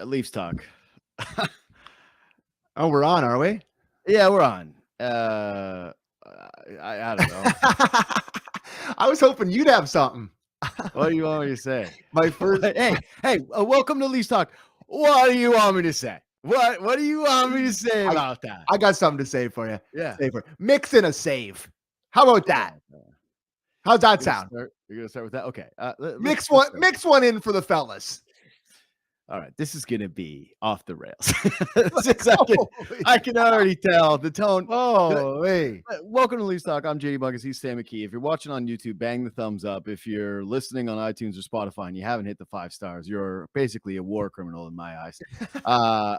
Leafs talk. Oh, we're on, are we? Yeah, we're on. I don't know. I was hoping you'd have something. What do you want me to say? My first. hey, welcome to Leafs talk. What do you want me to say? What do you want me to say about that? I got something to say for you. Yeah. Mix in a save. How about that? How's that sound? You're gonna start with that? Okay. Mix one in for the fellas. All right, this is going to be off the rails. I can already tell the tone. Welcome to Leafs Talk. I'm JD Bunkis. He's Sam McKee. If you're watching on YouTube, bang the thumbs up. If you're listening on iTunes or Spotify and you haven't hit the 5 stars, you're basically a war criminal in my eyes. I'll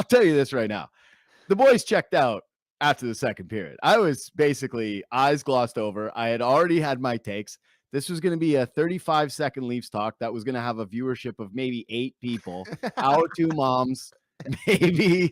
tell you this right now. The boys checked out after the second period. I was basically eyes glossed over. I had already had my takes. This was going to be a 35-second Leafs talk that was going to have a viewership of maybe 8 people, our 2 moms, maybe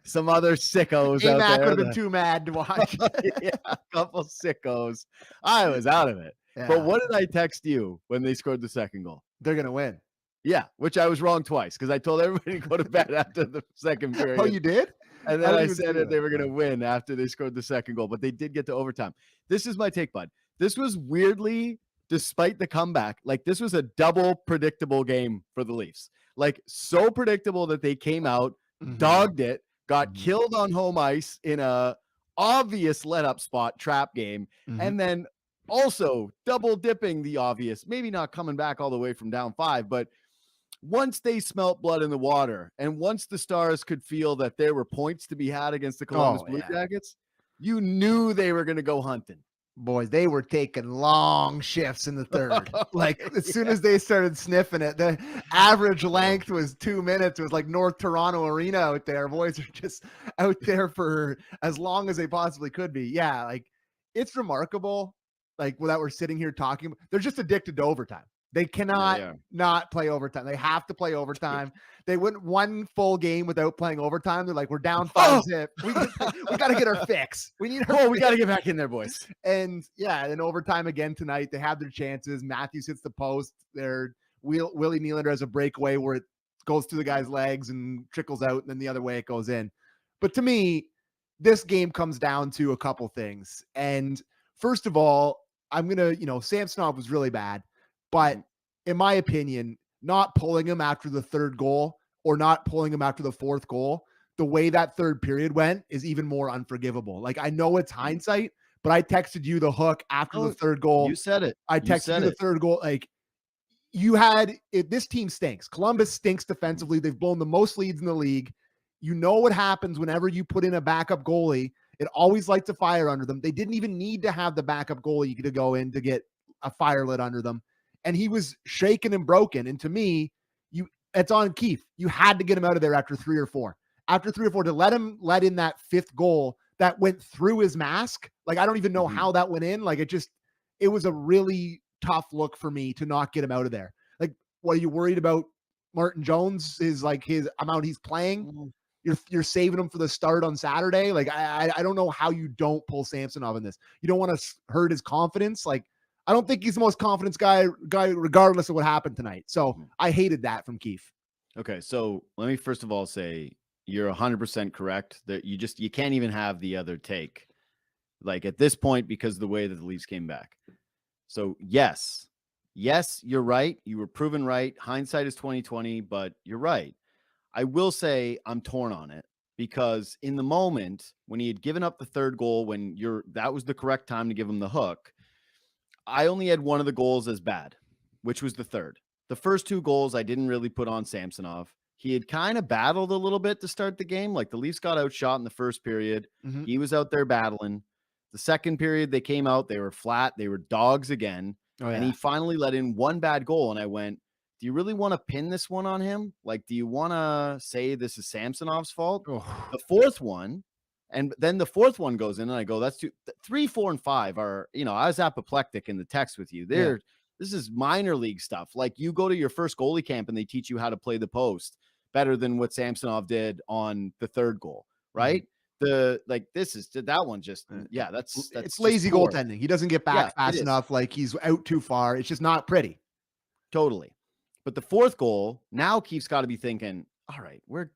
some other sickos out there. Would have been too mad to watch. Yeah, a couple sickos. I was out of it. Yeah. But what did I text you when they scored the second goal? They're going to win. Yeah, which I was wrong twice because I told everybody to go to bed after the second period. Oh, you did? And then I said that they were going to win after they scored the second goal, but they did get to overtime. This is my take, bud. This was weirdly, despite the comeback, like this was a double predictable game for the Leafs. Like so predictable that they came out, dogged it, got killed on home ice in a obvious let-up spot trap game, and then also double dipping the obvious, maybe not coming back all the way from down 5, but once they smelt blood in the water and once the Stars could feel that there were points to be had against the Columbus Blue Jackets, you knew they were going to go hunting. Boys, they were taking long shifts in the third. Like as soon as they started sniffing it, the average length was 2 minutes. It was like North Toronto Arena out there. Boys are just out there for as long as they possibly could be. Yeah, like it's remarkable. Like that we're sitting here talking. They're just addicted to overtime. They cannot not play overtime. They have to play overtime. They went one full game without playing overtime. They're like, we're down 5-0. We got to get our fix. We got to get back in there, boys. And and overtime again tonight. They have their chances. Matthews hits the post. Willie Nylander has a breakaway where it goes through the guy's legs and trickles out, and then the other way it goes in. But to me, this game comes down to a couple things. And first of all, I'm going to, Samsonov was really bad. But in my opinion, not pulling him after the third goal or not pulling him after the fourth goal, the way that third period went is even more unforgivable. Like, I know it's hindsight, but I texted you the hook after the third goal. You said it. I texted you the third goal. Like, you had it. This team stinks. Columbus stinks defensively. They've blown the most leads in the league. You know what happens whenever you put in a backup goalie. It always lights a fire under them. They didn't even need to have the backup goalie to go in to get a fire lit under them. And he was shaken and broken. And to me, it's on Keefe. You had to get him out of there after 3 or 4. After 3 or 4, to let him let in that 5th goal that went through his mask. Like, I don't even know how that went in. Like, it was a really tough look for me to not get him out of there. Like, what are you worried about? Martin Jones is like his amount he's playing. You're saving him for the start on Saturday. Like, I don't know how you don't pull Samsonov in this. You don't want to hurt his confidence. Like, I don't think he's the most confident guy regardless of what happened tonight. So I hated that from Keefe. Okay. So let me first of all say you're 100% correct that you can't even have the other take like at this point because of the way that the Leafs came back. So yes, you're right. You were proven right. Hindsight is 2020, but you're right. I will say I'm torn on it because in the moment when he had given up the third goal, that was the correct time to give him the hook. I only had one of the goals as bad, which was the third. The first 2 goals I didn't really put on Samsonov. He had kind of battled a little bit to start the game. Like the Leafs got outshot in the first period. He was out there battling. The second period, they came out. They were flat. They were dogs again. And he finally let in one bad goal. And I went, do you really want to pin this one on him? Like, do you want to say this is Samsonov's fault? The fourth one. And then the fourth one goes in and I go, that's 2, 3, 4, and 5 are, I was apoplectic in the text with you. This is minor league stuff. Like you go to your first goalie camp and they teach you how to play the post better than what Samsonov did on the third goal. Right. That one just, that's it's lazy goaltending. He doesn't get back fast enough. Like he's out too far. It's just not pretty. Totally. But the fourth goal, now Keefe's got to be thinking, all right, we're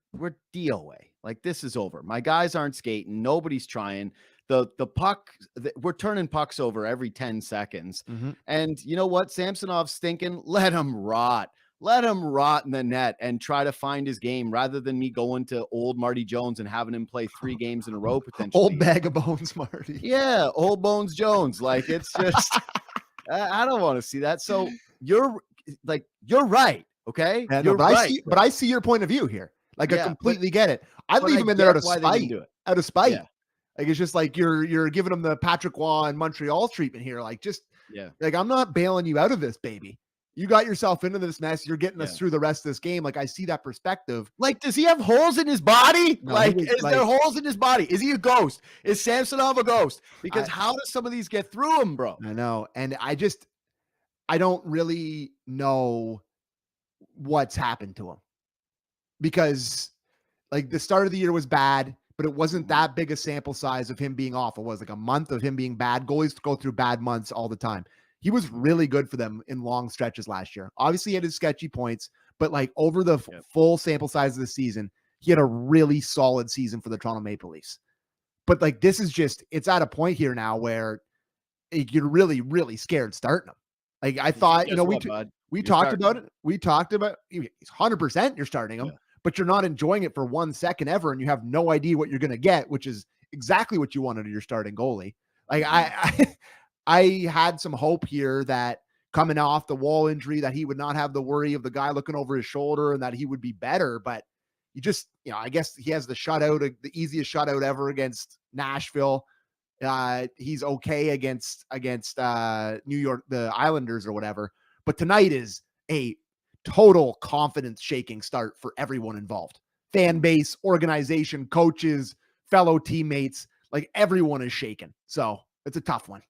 DOA. Like, this is over. My guys aren't skating. Nobody's trying. The puck, we're turning pucks over every 10 seconds. Mm-hmm. And you know what? Samsonov's stinking. Let him rot. Let him rot in the net and try to find his game rather than me going to old Marty Jones and having him play 3 games in a row potentially. Old bag of bones, Marty. Yeah, old Bones Jones. Like, it's just I don't want to see that. So you're right. Okay. Yeah, no, You're right. but I see your point of view here. Like, I completely get it. I'd but leave I him in there out get of why they didn't spite. do it. Out of spite. Yeah. Like, it's just like you're giving him the Patrick Waugh and Montreal treatment here. Like, just like, I'm not bailing you out of this, baby. You got yourself into this mess. You're getting us through the rest of this game. Like, I see that perspective. Like, does he have holes in his body? No, like, is there holes in his body? Is he a ghost? Is Samsonov a ghost? Because how does some of these get through him, bro? I know. And I don't really know what's happened to him, because like the start of the year was bad, but it wasn't that big a sample size of him being off. It was like a month of him being bad. Goalies go through bad months all the time. He was really good for them in long stretches last year. Obviously, he had his sketchy points, but like over the full sample size of the season, he had a really solid season for the Toronto Maple Leafs. But like, this is just, it's at a point here now where you're really, really scared starting him. Like, I thought, we talked about it. We talked about he's 100% you're starting him, but you're not enjoying it for 1 second ever. And you have no idea what you're going to get, which is exactly what you wanted of your starting goalie. Like, I had some hope here that coming off the wall injury, that he would not have the worry of the guy looking over his shoulder and that he would be better. But you just, I guess he has the shutout, the easiest shutout ever against Nashville. He's okay against New York, the Islanders or whatever. But tonight is a total confidence shaking start for everyone involved. Fan base, organization, coaches, fellow teammates, like everyone is shaken. So it's a tough one.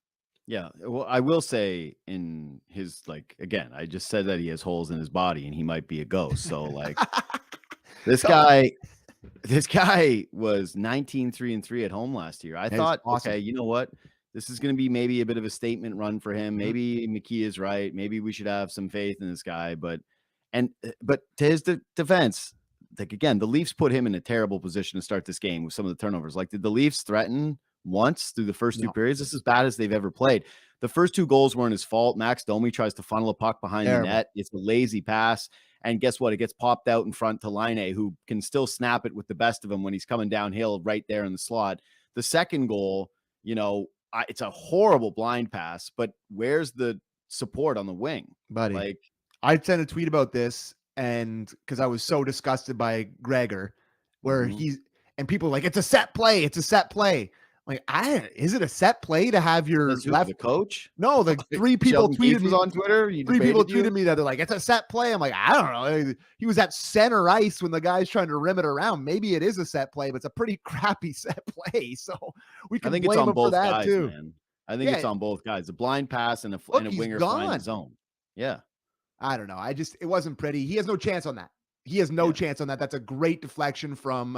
Yeah. Well, I will say in his, like, again, I just said that he has holes in his body and he might be a ghost. So like this guy was 19-3-3 at home last year. I thought, awesome. Okay, you know what? This is going to be maybe a bit of a statement run for him. Maybe McKee is right. Maybe we should have some faith in this guy. But to his defense, like, again, the Leafs put him in a terrible position to start this game with some of the turnovers. Like, did the Leafs threaten once through the first 2 periods? This is as bad as they've ever played. The first 2 goals weren't his fault. Max Domi tries to funnel a puck behind the net. It's a lazy pass. And guess what? It gets popped out in front to Laine, who can still snap it with the best of them when he's coming downhill right there in the slot. The second goal, it's a horrible blind pass, but where's the support on the wing? Buddy, like, I sent a tweet about this, and because I was so disgusted by Gregor, where people are like, it's a set play. It's a set play. Like, is it a set play to have your the coach? No, the 3 people tweeted me on Twitter. 3 people tweeted me that they're like, it's a set play. I'm like, I don't know. He was at center ice when the guy's trying to rim it around. Maybe it is a set play, but it's a pretty crappy set play. So we can blame him for that too. Man. I think it's on both guys. A blind pass and a winger flying the zone. Yeah. I don't know. It wasn't pretty. He has no chance on that. He has no chance on that. That's a great deflection from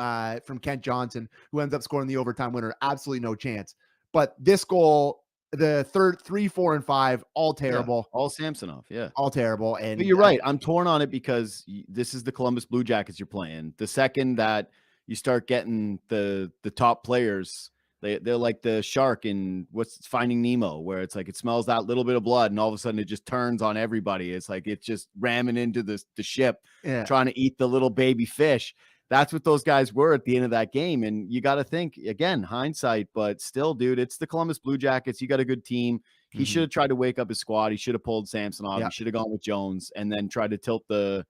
Kent Johnson, who ends up scoring the overtime winner. Absolutely no chance. But this goal, the third, 3, 4, and 5, all terrible. Yeah, all Samsonov. Yeah. All terrible. But you're right. I'm torn on it because this is the Columbus Blue Jackets you're playing. The second that you start getting the top players, they're like the shark in Finding Nemo, where it's like it smells that little bit of blood and all of a sudden it just turns on everybody. It's like it's just ramming into the ship, trying to eat the little baby fish. That's what those guys were at the end of that game. And you got to think, again, hindsight, but still, dude, it's the Columbus Blue Jackets. You got a good team. He should have tried to wake up his squad. He should have pulled Samsonov. He should have gone with Jones and then tried to tilt the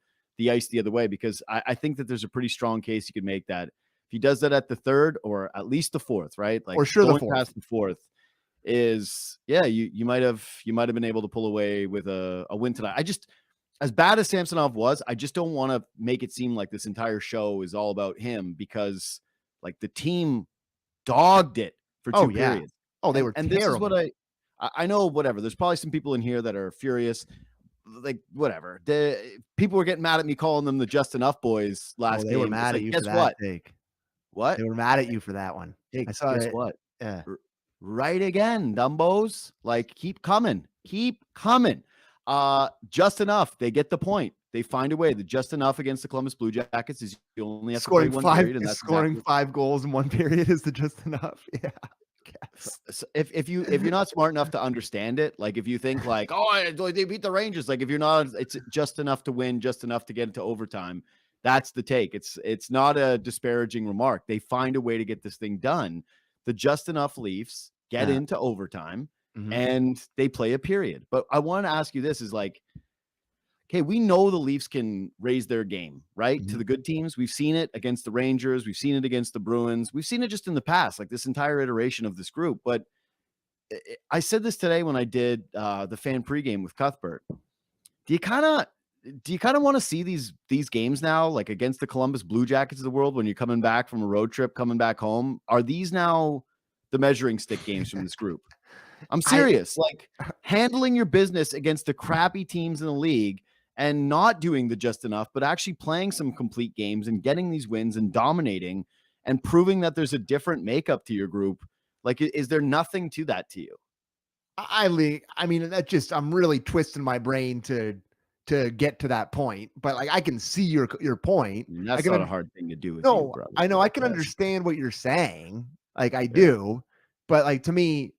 ice the other way, because I think that there's a pretty strong case you could make that if he does that at the third or at least the fourth, right? Like, or sure, going past the fourth is, you might have been able to pull away with a win tonight. As bad as Samsonov was, I just don't want to make it seem like this entire show is all about him, because like the team dogged it for 2 periods. Oh, they were and terrible. This is what I know, whatever. There's probably some people in here that are furious. Like, whatever. People were getting mad at me calling them the Just Enough boys last game. They were mad at you for that take. What? They were mad at you for that one. I saw it. What? Yeah. Right again, Dumbos. Like, keep coming. Keep coming. Just enough. They get the point. They find a way. That just enough against the Columbus Blue Jackets is you only have to play one period, and that's scoring exactly 5 goals in one period is just enough. Yeah. So if you're not smart enough to understand it, like if you think like, oh, they beat the Rangers, like if you're not, it's just enough to win, just enough to get into overtime. That's the take. It's not a disparaging remark. They find a way to get this thing done. The just enough Leafs get into overtime and they play a period. But I want to ask you this is like, okay, we know the Leafs can raise their game, right? To the good teams. We've seen it against the Rangers. We've seen it against the Bruins. We've seen it just in the past, like this entire iteration of this group. But I said this today when I did the fan pregame with Cuthbert. Do you kind of want to see these games now, like against the Columbus Blue Jackets of the world when you're coming back from a road trip, coming back home? Are these now the measuring stick games from this group? I'm serious. Like handling your business against the crappy teams in the league and not doing the just enough, but actually playing some complete games and getting these wins and dominating and proving that there's a different makeup to your group. Like, is there nothing to that to you? I mean, that just, I'm really twisting my brain to get to that point, but like, I can see your point. That's not a hard thing to do with no, you, brother. I know I can understand what you're saying. Like I do, but like, to me,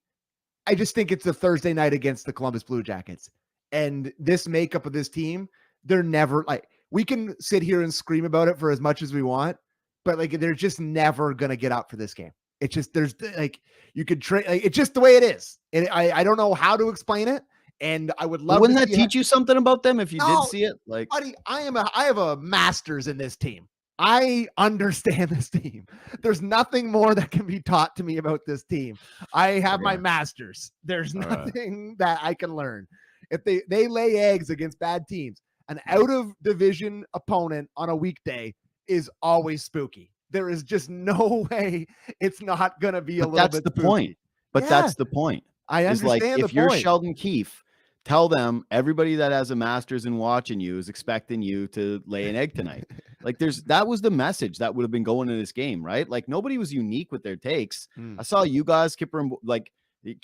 I just think it's a Thursday night against the Columbus Blue Jackets. And this makeup of this team, they're never like, we can sit here and scream about it for as much as we want, but like, they're just never going to get up for this game. It's just, there's like, you could trade, like, it's just the way it is. And I don't know how to explain it. And I would love Wouldn't that teach you something about them if you did see it? Like, buddy, I have a master's in this team. I understand this team. There's nothing more that can be taught to me about this team. I have my master's. There's nothing that I can learn. If they lay eggs against bad teams, an out of division opponent on a weekday is always spooky. There is just no way it's not going to be a little bit spooky. That's the point. But that's the point. I understand like, if you're Sheldon Keefe, tell them everybody that has a master's in watching you is expecting you to lay an egg tonight. Like that was the message that would have been going in this game, right? Like nobody was unique with their takes. I saw you guys, Kipper, and like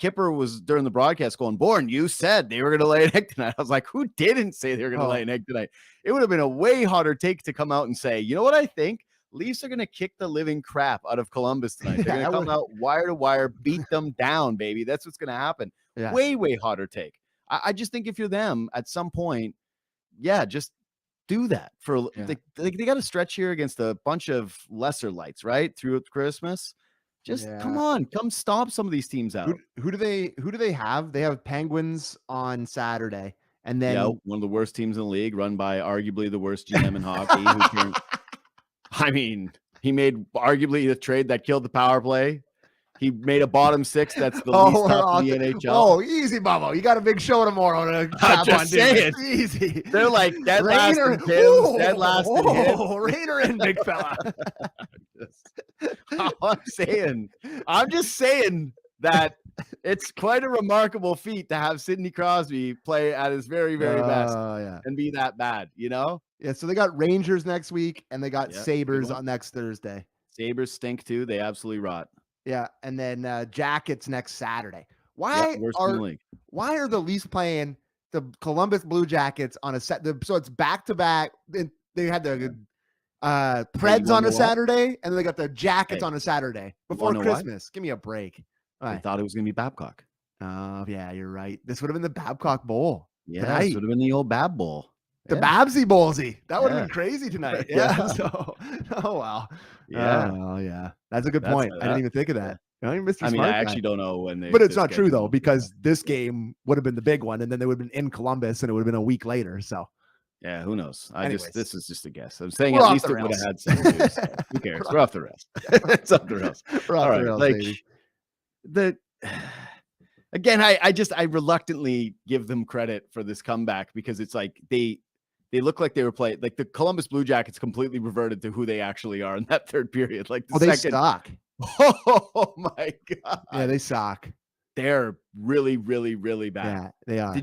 Kipper was during the broadcast going, Born, you said they were going to lay an egg tonight. I was like, who didn't say they were going to lay an egg tonight? It would have been a way hotter take to come out and say, you know what I think? Leafs are going to kick the living crap out of Columbus tonight. They're going to come out wire to wire, beat them down, baby. That's what's going to happen. Way, way hotter take. I just think if you're them at some point, just do that for they got to stretch here against a bunch of lesser lights, right? Through Christmas. Just come on, come stomp some of these teams out. Who do they have? They have Penguins on Saturday. And then one of the worst teams in the league, run by arguably the worst GM in hockey. I mean, he made arguably the trade that killed the power play. He made a bottom six that's the least tough in the NHL. Oh, easy, Bubba. You got a big show tomorrow to I'm just saying. Easy. They're like dead last in Tim's, dead last in hits. Rainer in, big fella. I'm just saying that it's quite a remarkable feat to have Sidney Crosby play at his very, very best and be that bad, you know? Yeah, so they got Rangers next week, and they got Sabres on next Thursday. Sabres stink too. They absolutely rot. Yeah, and then Jackets next Saturday. Why are the Leafs playing the Columbus Blue Jackets on a set? So it's back to back. They had the Preds on a Saturday, and then they got the Jackets on a Saturday before Christmas. Give me a break. I thought it was going to be Babcock. Oh, yeah, you're right. This would have been the Babcock Bowl. Yeah, this would have been the old Bab Bowl. The Babsy Ballsy. That would have been crazy tonight. Yeah. So, wow. Yeah. Oh, yeah. That's a good point. I didn't even think of that. I actually don't know when they. But it's not true though, because this game would have been the big one, and then they would have been in Columbus, and it would have been a week later. So. Yeah, who knows? This is just a guess. I'm saying at least it would have had some news. So who cares? We're off the rails. It's off the rails. We're off the rails, baby. Again, I reluctantly give them credit for this comeback because it's like they look like they were playing like the Columbus Blue Jackets completely reverted to who they actually are in that third period. Like they suck. Oh my God. Yeah, they suck. They're really, really, really bad. Yeah, they are.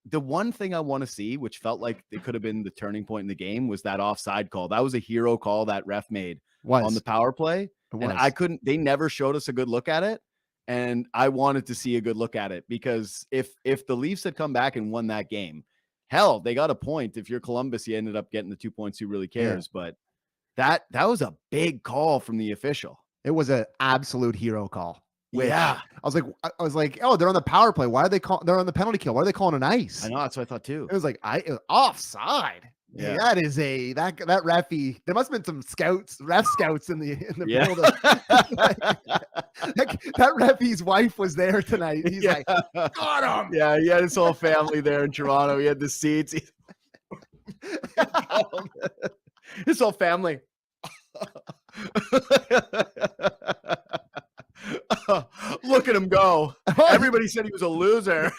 The one thing I want to see, which felt like it could have been the turning point in the game, was that offside call. That was a hero call that ref made on the power play. And they never showed us a good look at it. And I wanted to see a good look at it because if the Leafs had come back and won that game, hell, they got a point. If you're Columbus, you ended up getting the 2 points. Who really cares? But that was a big call from the official. It was an absolute hero call. Yeah. I was like, oh, they're on the power play. Why are they they're on the penalty kill? Why are they calling an ice? I know, that's what I thought too. It was like, it was offside. Yeah. That is that reffy. There must have been some ref scouts in the building. that reffy's wife was there tonight. He's like, got him. Yeah, he had his whole family there in Toronto. He had the seats. His whole family. Look at him go. Everybody said he was a loser.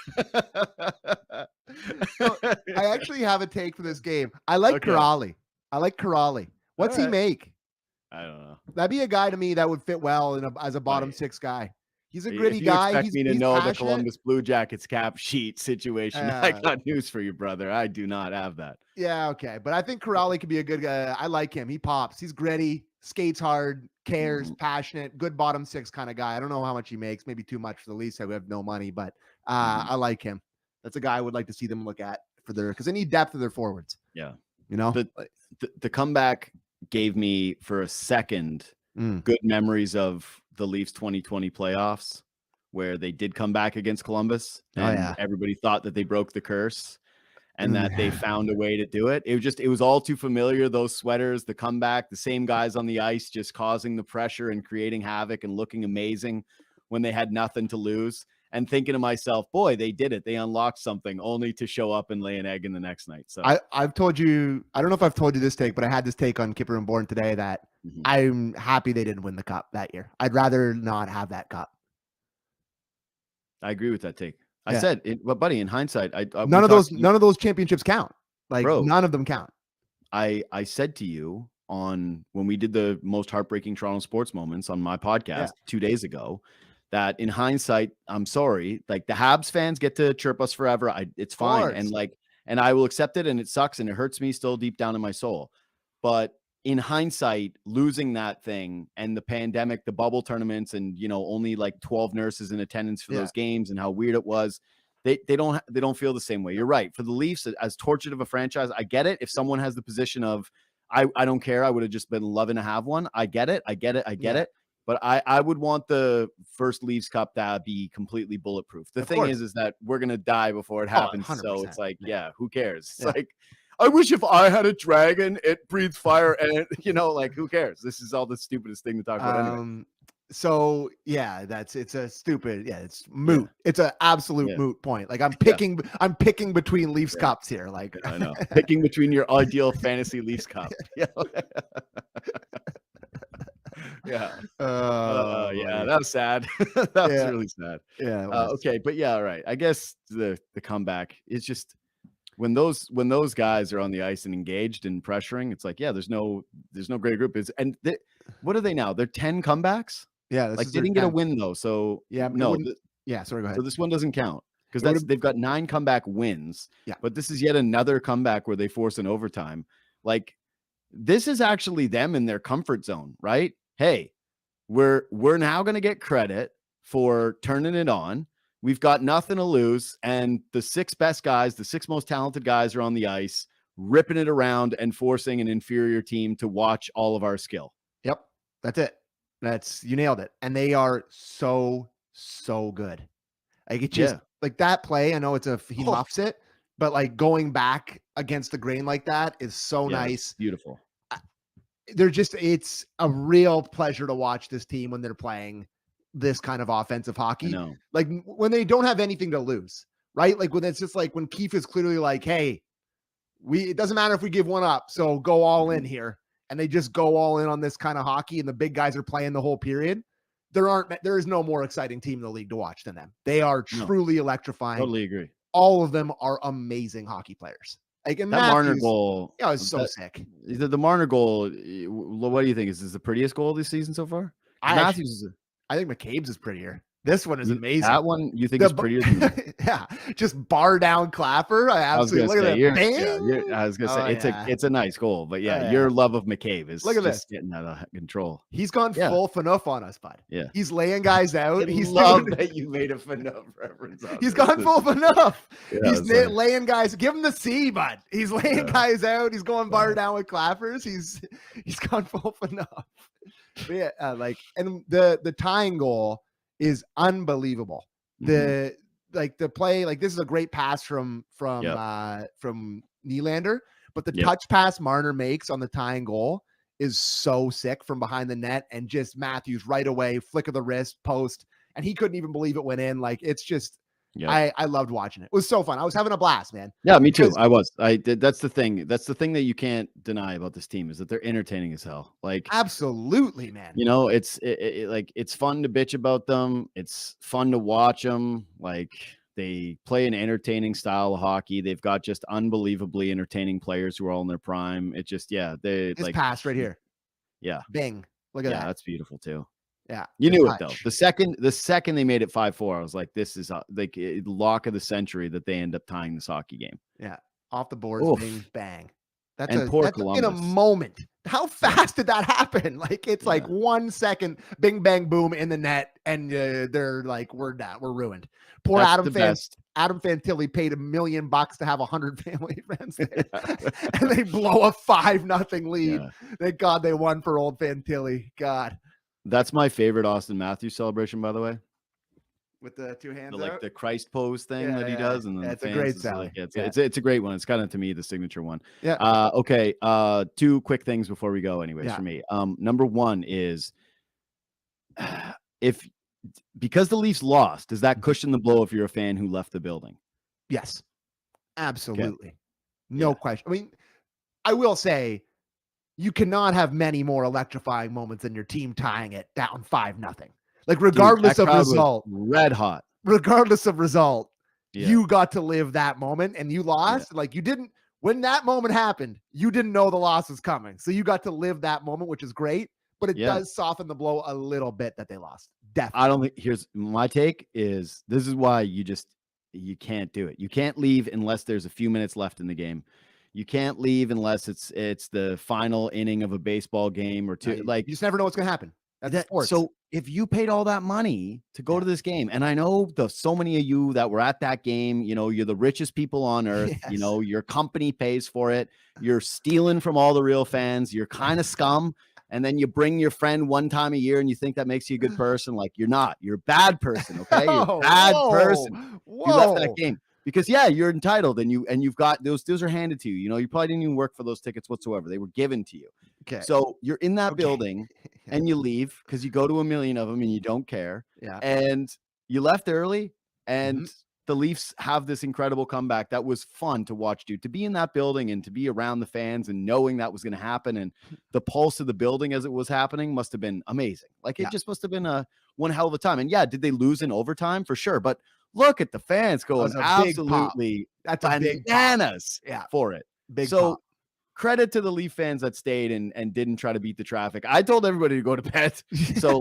I actually have a take for this game. I like Kuraly. What's he make? I don't know. That'd be a guy to me that would fit well as a bottom six guy. He's a gritty guy. Expect me to know passionate. the Columbus Blue Jackets cap sheet situation. I got news for you, brother. I do not have that. Yeah, okay. But I think Kuraly could be a good guy. I like him. He pops. He's gritty, skates hard, cares, passionate, good bottom six kind of guy. I don't know how much he makes. Maybe too much for the Leafs. We have no money, but I like him. That's a guy I would like to see them look at because they need depth of their forwards. Yeah. You know, the comeback gave me for a second good memories of the Leafs 2020 playoffs, where they did come back against Columbus and everybody thought that they broke the curse and that they found a way to do it. It was all too familiar. Those sweaters, the comeback, the same guys on the ice, just causing the pressure and creating havoc and looking amazing when they had nothing to lose. And thinking to myself, boy, they did it. They unlocked something only to show up and lay an egg in the next night. So I've told you, I don't know if I've told you this take, but I had this take on Kipper and Bourne today that I'm happy they didn't win the cup that year. I'd rather not have that cup. I agree with that take. I said, but buddy, in hindsight, none of those championships count. Like none of them count. I said to you when we did the most heartbreaking Toronto sports moments on my podcast 2 days ago, that in hindsight, I'm sorry, like the Habs fans get to chirp us forever. It's fine. And I will accept it. And it sucks. And it hurts me still deep down in my soul. But in hindsight, losing that thing and the pandemic, the bubble tournaments, and, only like 12 nurses in attendance for those games and how weird it was. They don't feel the same way. You're right. For the Leafs, as tortured of a franchise, I get it. If someone has the position of, I don't care, I would have just been loving to have one. I get it. But I would want the first Leafs Cup to be completely bulletproof. The thing is that we're going to die before it happens. So it's like, who cares? It's like, I wish if I had a dragon, it breathes fire and who cares? This is all the stupidest thing to talk about anyway. So it's a stupid, it's moot. It's an absolute moot point. Like I'm picking between Leafs Cups here. Like I know. Picking between your ideal fantasy Leafs Cup. That was sad. That was really sad. Okay, but all right. I guess the comeback is just when those guys are on the ice and engaged and pressuring, it's like, there's no great group. What are they now? They're 10 comebacks. Yeah, like they didn't get a win though. So sorry, go ahead. So this one doesn't count because they've got 9 comeback wins. Yeah, but this is yet another comeback where they force an overtime. Like this is actually them in their comfort zone, right? Hey, we're now going to get credit for turning it on. We've got nothing to lose, and the 6 best guys, the 6 most talented guys, are on the ice, ripping it around and forcing an inferior team to watch all of our skill. Yep, that's it. You nailed it. And they are so good. Like it just like that play. I know he muffs it, but like going back against the grain like that is so nice. Beautiful. It's a real pleasure to watch this team when they're playing this kind of offensive hockey. Like when they don't have anything to lose, right? Like when it's just like when Keefe is clearly like, hey, it doesn't matter if we give one up, so go all in here. And they just go all in on this kind of hockey, and the big guys are playing the whole period. There is no more exciting team in the league to watch than them. They are truly electrifying. Totally agree. All of them are amazing hockey players. Like that Marner goal, it was so sick. The Marner goal. What do you think? Is this the prettiest goal of this season so far? I think McCabe's is prettier. This one is amazing. That one you think is prettier than that? Yeah, just bar down clapper. I absolutely look at that. Bang! I was gonna say it's a nice goal, but Yeah. your love of McCabe is Look at just this. getting out of control. He's gone full Fanuff on us, bud. Yeah. He's laying guys out. He's love that you made a Fanuff reference. He's gone full Fanuff. Yeah, He's laying guys. Give him the C, bud. He's laying guys out. He's going bar down with clappers. He's gone full Fanuff. Yeah, and the tying goal is unbelievable. The play, this is a great pass from Nylander, but the touch pass Marner makes on the tying goal is so sick from behind the net, and just Matthews right away, flick of the wrist, post, and he couldn't even believe it went in. It's just I loved watching it. It was so fun. I was having a blast, man. Yeah, me too. I was. That's the thing. That's the thing that you can't deny about this team is that they're entertaining as hell. Absolutely, man. It's fun to bitch about them. It's fun to watch them. They play an entertaining style of hockey. They've got just unbelievably entertaining players who are all in their prime. It just this pass right here. Yeah. Bing. Look at that. That's beautiful too. Yeah, you knew it though. The second they made it 5-4, I was like, "This is a lock of the century that they end up tying this hockey game." Yeah, off the boards, bing, bang. That's Columbus. In a moment. How fast did that happen? It's 1 second, bing, bang, boom in the net, and they're like, "We're ruined." Poor Adam Fantilli paid $1 million to have 100 family friends there, and they blow a 5-0 lead. Yeah. Thank God they won for old Fantilli. God. That's my favorite Austin Matthews celebration, by the way. With the two hands out? The Christ pose thing that he does, and then it's a great sally. It's a great one. It's kind of, to me, the signature one. Yeah. Okay. Two quick things before we go, anyways, for me. Number one is because the Leafs lost, does that cushion the blow if you're a fan who left the building? Yes, absolutely. Okay. No question. I mean, I will say, you cannot have many more electrifying moments than your team tying it down 5-0. Regardless of result, red hot. Regardless of result, you got to live that moment, and you lost. You didn't, when that moment happened, you didn't know the loss was coming. So you got to live that moment, which is great, but it does soften the blow a little bit that they lost. Definitely. I don't think, here's my take is this is why you can't do it. You can't leave unless there's a few minutes left in the game. You can't leave unless it's the final inning of a baseball game or two. You just never know what's going to happen. That's sports. So if you paid all that money to go to this game, and I know so many of you that were at that game, you're the richest people on earth. Yes. Your company pays for it. You're stealing from all the real fans. You're kind of scum. And then you bring your friend one time a year and you think that makes you a good person. You're not. You're a bad person. Okay. You're a bad person. You left that game. Because you're entitled, and you've got those are handed to you. You probably didn't even work for those tickets whatsoever. They were given to you. Okay. So you're in that building and you leave because you go to 1 million of them and you don't care. Yeah. And you left early, and the Leafs have this incredible comeback that was fun to watch, dude. To be in that building and to be around the fans and knowing that was going to happen, and the pulse of the building as it was happening must have been amazing. It just must have been one hell of a time. And did they lose in overtime? For sure. But look at the fans going absolutely bananas for it. Big so pop. Credit to the Leaf fans that stayed and didn't try to beat the traffic. I told everybody to go to bed. So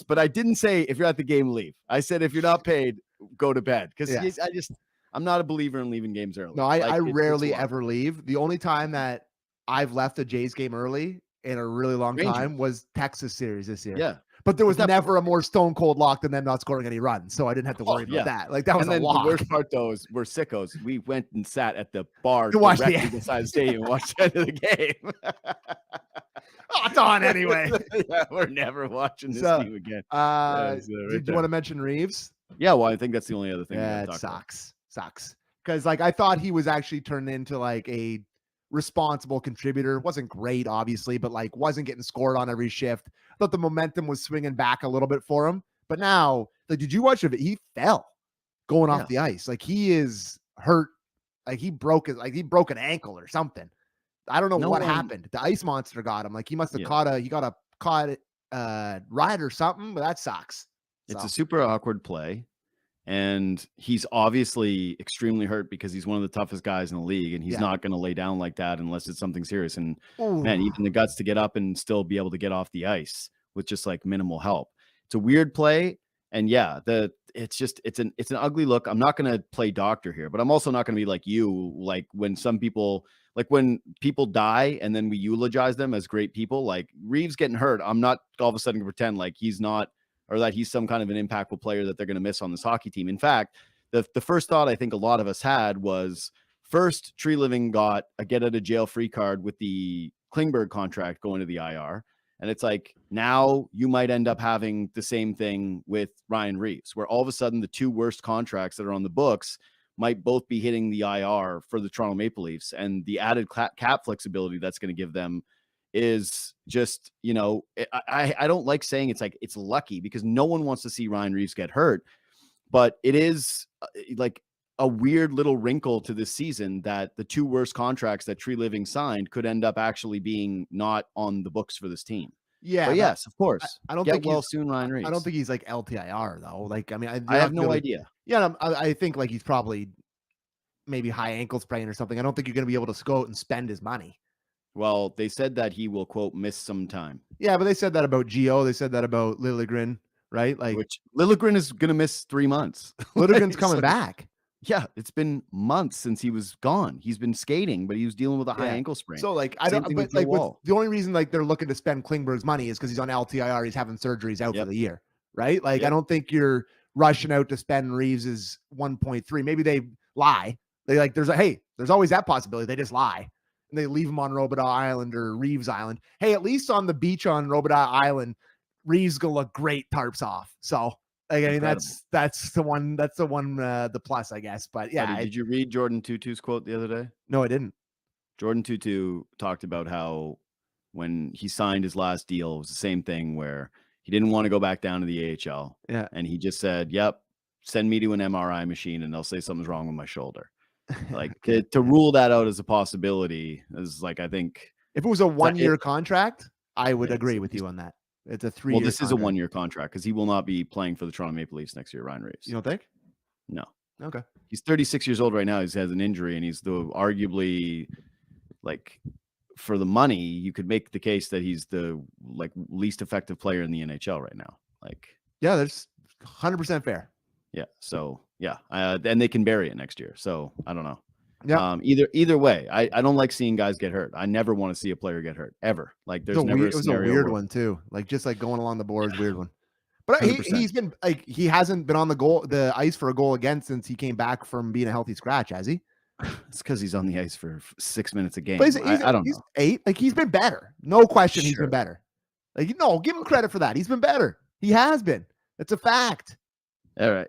but I didn't say if you're at the game, leave. I said if you're not paid, go to bed. Because I'm not a believer in leaving games early. No, I rarely ever leave. The only time that I've left a Jays game early in a really long time was Texas series this year. Yeah. But there was never a more stone cold lock than them not scoring any runs. So I didn't have to worry about that. That was a lock. The worst part, though, is we're sickos. We went and sat at the bar directly beside the stadium and watched the end of the game. It's on anyway. We're never watching this game again. Did you want to mention Reaves? Yeah, well, I think that's the only other thing. Yeah, it sucks. Because I thought he was actually turned into a responsible contributor. Wasn't great, obviously, but wasn't getting scored on every shift. I thought the momentum was swinging back a little bit for him. But now, did you watch it? He fell going off the ice. He is hurt. He broke an ankle or something. I don't know what happened. The ice monster got him. He must have caught a ride or something, but that sucks. It's a super awkward play. And he's obviously extremely hurt because he's one of the toughest guys in the league, and he's not going to lay down like that unless it's something serious. And man, even the guts to get up and still be able to get off the ice with just minimal help. it's a weird play. And yeah, it's an ugly look. I'm not going to play doctor here, but I'm also not going to be like you, like when people die and then we eulogize them as great people, like Reaves getting hurt. I'm not all of a sudden going to pretend like he's not, or that he's some kind of an impactful player that they're going to miss on this hockey team. In fact, the first thought I think a lot of us had was, first, Tree Living got a get out of jail free card with the Klingberg contract going to the IR. And it's like, now you might end up having the same thing with Ryan Reaves, where all of a sudden the two worst contracts that are on the books might both be hitting the IR for the Toronto Maple Leafs. And the added cap flexibility that's going to give them is just, I don't like saying it's lucky, because no one wants to see Ryan Reaves get hurt, but it is like a weird little wrinkle to this season that the two worst contracts that Tree Living signed could end up actually being not on the books for this team. Yeah. But yes, of course. I don't Get think well soon, Ryan Reaves. I don't think he's like LTIR though. Like, I mean, I have no idea. Yeah. I think like he's probably maybe high ankle sprain or something. I don't think you're going to be able to go out and spend his money. Well, they said that he will, quote, miss some time. Yeah, but they said that about Gio. They said that about Liljegren, right? Like, which Liljegren is going to miss 3 months. Liljegren's coming back. Yeah, it's been months since he was gone. He's been skating, but he was dealing with a high ankle sprain. So like, I don't, but like the only reason like they're looking to spend Klingberg's money is because he's on LTIR. He's having surgeries out for the year, right? Like, I don't think you're rushing out to spend Reeves's 1.3. Maybe they lie. They like, there's always that possibility. They just lie and they leave him on Robidas Island or Reaves Island. Hey, at least on the beach on Robidas Island, Reaves gonna look great, tarps off. So like, I mean, that's the one, the plus, I guess. But yeah. Did you read Jordan Tutu's quote the other day? No, I didn't. Jordan Tutu talked about how when he signed his last deal, it was the same thing where he didn't want to go back down to the AHL. Yeah. And he just said, yep, send me to an MRI machine and they'll say something's wrong with my shoulder. Like to rule that out as a possibility is like, I think if it was a 1-year contract, I would agree with you on that. It's a 3-year. Well, this is a 1-year contract because he will not be playing for the Toronto Maple Leafs next year, Ryan Reaves. You don't think? No. Okay. He's 36 years old right now. He has an injury, and he's arguably, like, for the money, you could make the case that he's the least effective player in the NHL right now. Like, yeah, that's 100% fair. Yeah. So yeah, and they can bury it next year. So I don't know. Yeah. Either way, I don't like seeing guys get hurt. I never want to see a player get hurt ever. Like there's never it was a weird one too. Like just like going along the boards, weird one. But he's been like, he hasn't been on the ice for a goal again since he came back from being a healthy scratch, has he? It's because he's on the ice for 6 minutes a game. But I don't know. 8. Like he's been better. No question. Sure. He's been better. Like, no, give him credit for that. He's been better. He has been. It's a fact. All right.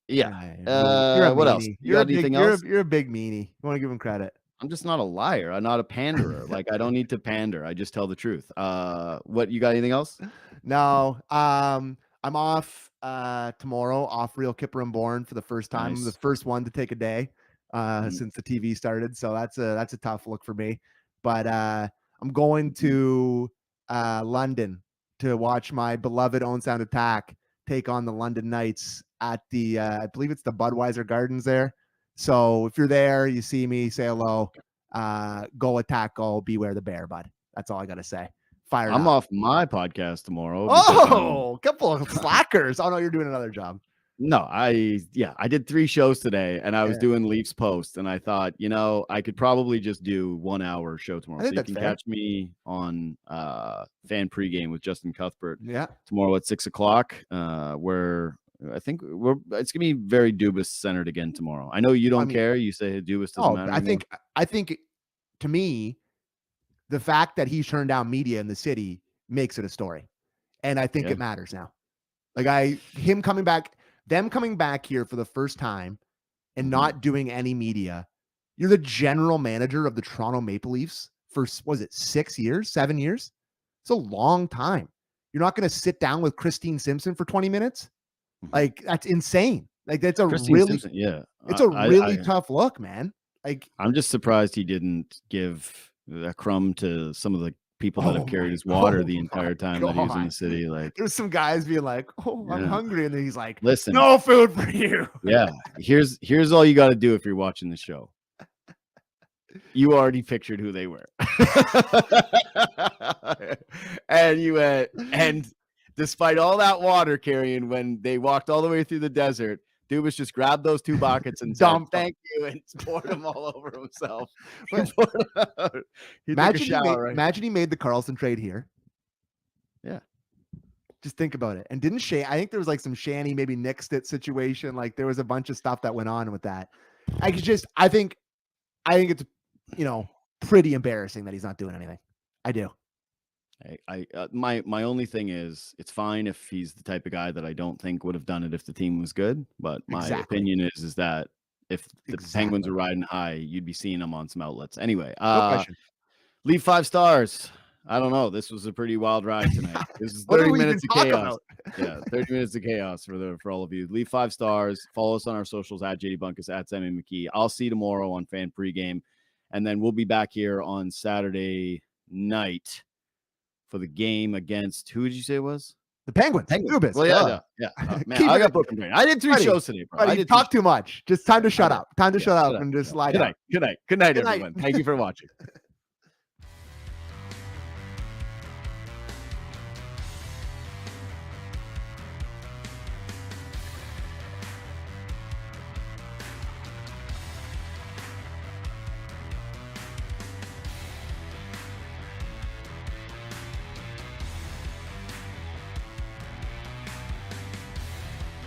Yeah. What else? You got anything else? You're a big meanie. You want to give him credit. I'm just not a liar. I'm not a panderer. Like I don't need to pander. I just tell the truth. What, you got anything else? No. I'm off tomorrow, off Real Kipper and Born for the first time. Nice. I'm the first one to take a day since the TV started. So that's a tough look for me. But I'm going to London to watch my beloved Own Sound Attack take on the London Knights at the I believe it's the Budweiser Gardens there. So if you're there, you see me, say hello. Go Attack, go Beware the Bear, bud. That's all I gotta say. I'm off my podcast tomorrow. Oh, couple of slackers. Oh no, you're doing another job. No, I did 3 shows today and I was doing Leafs Post and I thought, I could probably just do 1 hour show tomorrow. So you can catch me on Fan Pregame with Justin Cuthbert tomorrow at 6:00, where I think it's gonna be very Dubas centered again tomorrow. I know you don't care. You say Dubas doesn't matter. I think to me, the fact that he's turned down media in the city makes it a story. And I think it matters now. Like them coming back here for the first time and not doing any media. You're the general manager of the Toronto Maple Leafs for, was it 6 years, 7 years? It's a long time. You're not going to sit down with Christine Simpson for 20 minutes. Like that's insane. Like that's Christine really, Simpson, it's a really tough look, man. Like I'm just surprised he didn't give a crumb to some of the people that have carried his water the entire time that he was in the city. Like there's some guys being like, "Oh, I'm hungry," and then he's like, "Listen, no food for you." Yeah, here's all you got to do if you're watching the show. You already pictured who they were, and you and despite all that water carrying, when they walked all the way through the desert, Dubas just grabbed those 2 buckets and Dumped said, "Thank you," and poured them all over himself. But He took a shower. Right? Imagine he made the Carlson trade here. Yeah. Just think about it. And didn't Shay? I think there was like some Shanny maybe nixed it situation. Like there was a bunch of stuff that went on with that. I think it's pretty embarrassing that he's not doing anything. I do. My only thing is, it's fine if he's the type of guy that I don't think would have done it if the team was good. But my opinion is that if the Penguins are riding high, you'd be seeing them on some outlets. Anyway, No question. leave 5 stars. I don't know. This was a pretty wild ride tonight. This is 30 minutes of chaos. Yeah, 30 minutes of chaos for all of you. Leave 5 stars. Follow us on our socials at JD Bunkis, at Sam McKee. I'll see you tomorrow on Fan Pregame, and then we'll be back here on Saturday night for the game against, who did you say it was? The Penguins. Dubas. Well, yeah. Man, I got broken brain. I did 3 shows today, bro. You talked too much. Just time to shut up. Time to shut up and just lie down. Good night, everyone. Thank you for watching.